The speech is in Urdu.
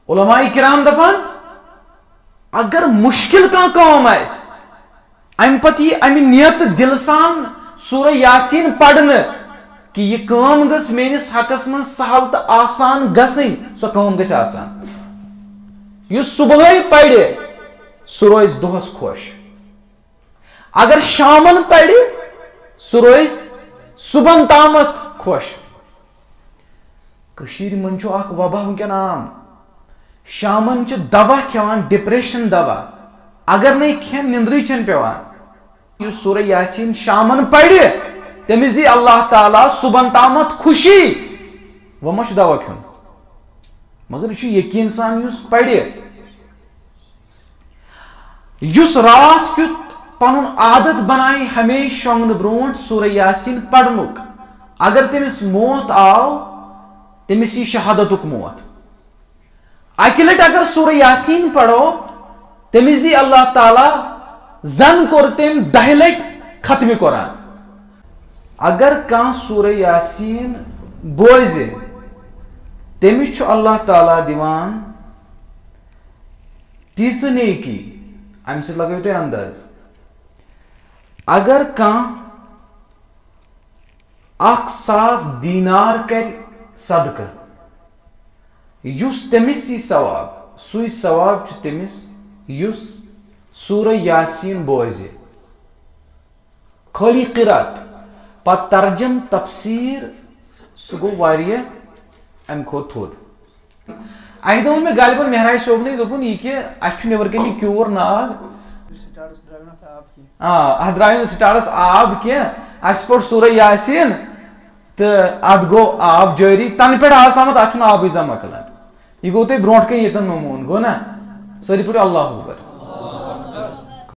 علماء کرام دپان اگر مشکل کام آس ام پتہ یہ امہ نیت دل سان سورہ یاسین پڑھنے کہ یہ کام گس میانس حقس من سہل تو آسان گسن سو کام گس آسان یہ صبح پڑھے سہ روز دہس خوش اگر شامن پڑھے سہ روز صبح تامت خوش کشیر من چھو اخ وبا ونکن عام شامن چھ دوا کھیوان ڈپریشن دوا اگر نہیں کھین نندری چھن پیوان یہ سورہ یاسین شامن پڑھے تمس دی اللہ تعالی صبح تامت خوشی وہ مش دوا کھیون مگر یہ یقین سان یس پڑھے یس رات کیت پن عادت بنائے ہمیشہ شونگن برونٹ سورہ یاسین پڑھنک اگر تمس موت آو تمس یہ شہادتک موت اکہ لٹ اگر سورہ یاسین پڑھو تمس دی اللہ تعالی زن کور تم 10 لٹ ختم قرآن اگر کان سورہ یاسین بوزے تمس اللہ تعالی دیوان تیس نیکی ام سے لگو تھی انداز اگر کان 1,000 دینار کر صدقہ یس تمس یہ ثواب سوی ثواب تمس یس سورہ یاسین بوزے خالی قرات پت ترجم تفسیر سہ گو واریاہ ام کھوت تھود اکہ دہ میں غالباً مہراج صوب نے دپن یہ کہ اچھ نبر کن یہ کیور ناگ ات درائے سٹارس آب کی اس پور سورہ یاسین تو ات گو آب جاری تن پہ آز تامت ات آب جمع کلان یہ گو تھی برونٹ کن یتن نمون گو نا ساری پہ اللہ اکبر